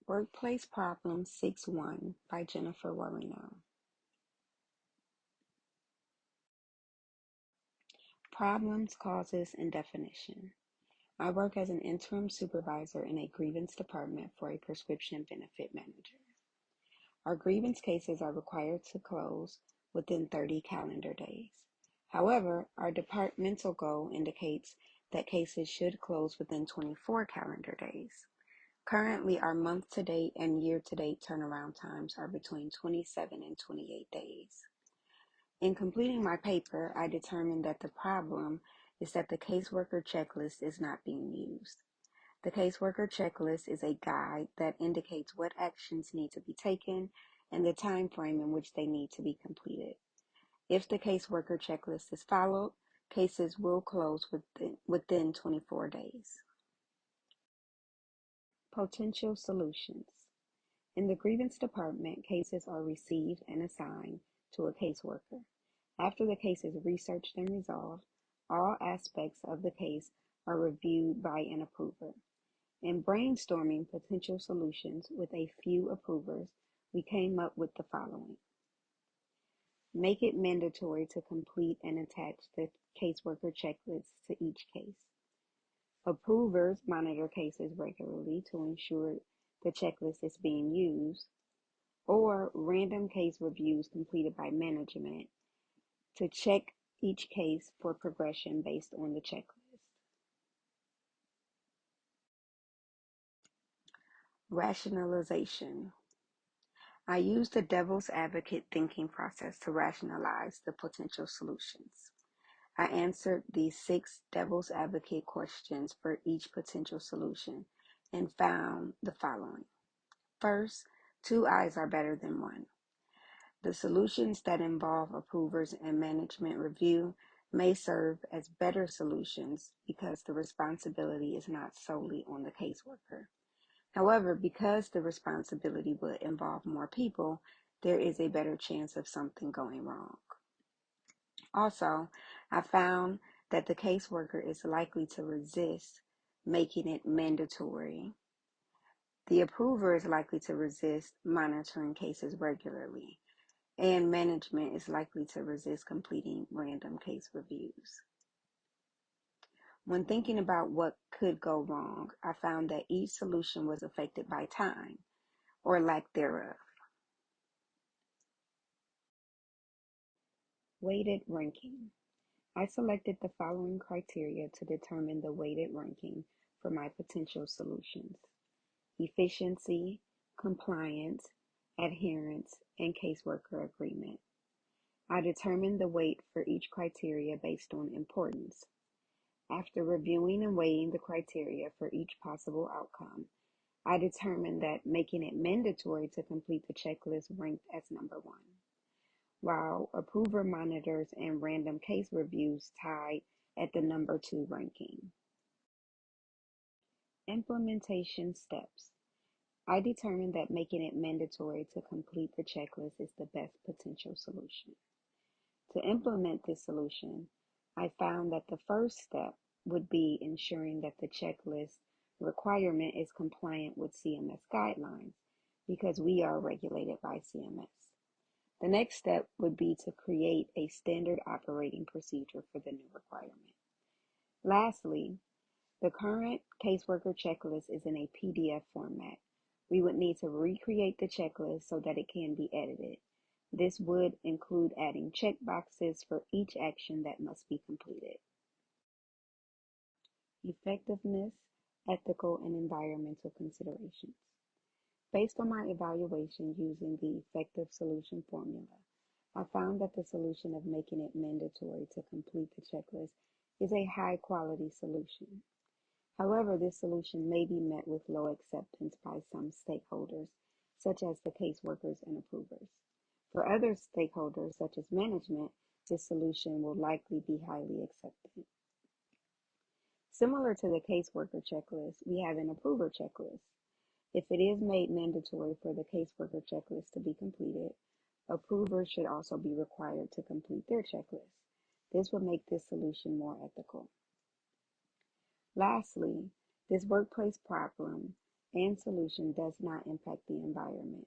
Workplace Problem 6-1 by Jennifer Warino. Problems, Causes, and Definition. I work as an interim supervisor in a grievance department for a prescription benefit manager. Our grievance cases are required to close within 30 calendar days. However, our departmental goal indicates that cases should close within 24 calendar days. Currently, our month-to-date and year-to-date turnaround times are between 27 and 28 days. In completing my paper, I determined that the problem is that the caseworker checklist is not being used. The caseworker checklist is a guide that indicates what actions need to be taken and the time frame in which they need to be completed. If the caseworker checklist is followed, cases will close within 24 days. Potential solutions. In the grievance department, cases are received and assigned to a caseworker. After the case is researched and resolved, all aspects of the case are reviewed by an approver. In brainstorming potential solutions with a few approvers, we came up with the following. Make it mandatory to complete and attach the caseworker checklist to each case. Approvers monitor cases regularly to ensure the checklist is being used, or random case reviews completed by management to check each case for progression based on the checklist. Rationalization. I use the devil's advocate thinking process to rationalize the potential solutions. I answered these 6 devil's advocate questions for each potential solution and found the following. First, 2 eyes are better than 1. The solutions that involve approvers and management review may serve as better solutions because the responsibility is not solely on the caseworker. However, because the responsibility would involve more people, there is a better chance of something going wrong. Also, I found that the caseworker is likely to resist making it mandatory. The approver is likely to resist monitoring cases regularly, and management is likely to resist completing random case reviews. When thinking about what could go wrong, I found that each solution was affected by time, or lack thereof. Weighted ranking. I selected the following criteria to determine the weighted ranking for my potential solutions: efficiency, compliance, adherence, and caseworker agreement. I determined the weight for each criteria based on importance. After reviewing and weighing the criteria for each possible outcome, I determined that making it mandatory to complete the checklist ranked as number 1, while approver monitors and random case reviews tied at the number 2 ranking. Implementation steps. I determined that making it mandatory to complete the checklist is the best potential solution. To implement this solution, I found that the first step would be ensuring that the checklist requirement is compliant with CMS guidelines because we are regulated by CMS. The next step would be to create a standard operating procedure for the new requirement. Lastly, the current caseworker checklist is in a PDF format. We would need to recreate the checklist so that it can be edited. This would include adding checkboxes for each action that must be completed. Effectiveness, ethical, and environmental considerations. Based on my evaluation using the effective solution formula, I found that the solution of making it mandatory to complete the checklist is a high-quality solution. However, this solution may be met with low acceptance by some stakeholders, such as the caseworkers and approvers. For other stakeholders, such as management, this solution will likely be highly accepted. Similar to the caseworker checklist, we have an approver checklist. If it is made mandatory for the caseworker checklist to be completed, approvers should also be required to complete their checklist. This will make this solution more ethical. Lastly, this workplace problem and solution does not impact the environment.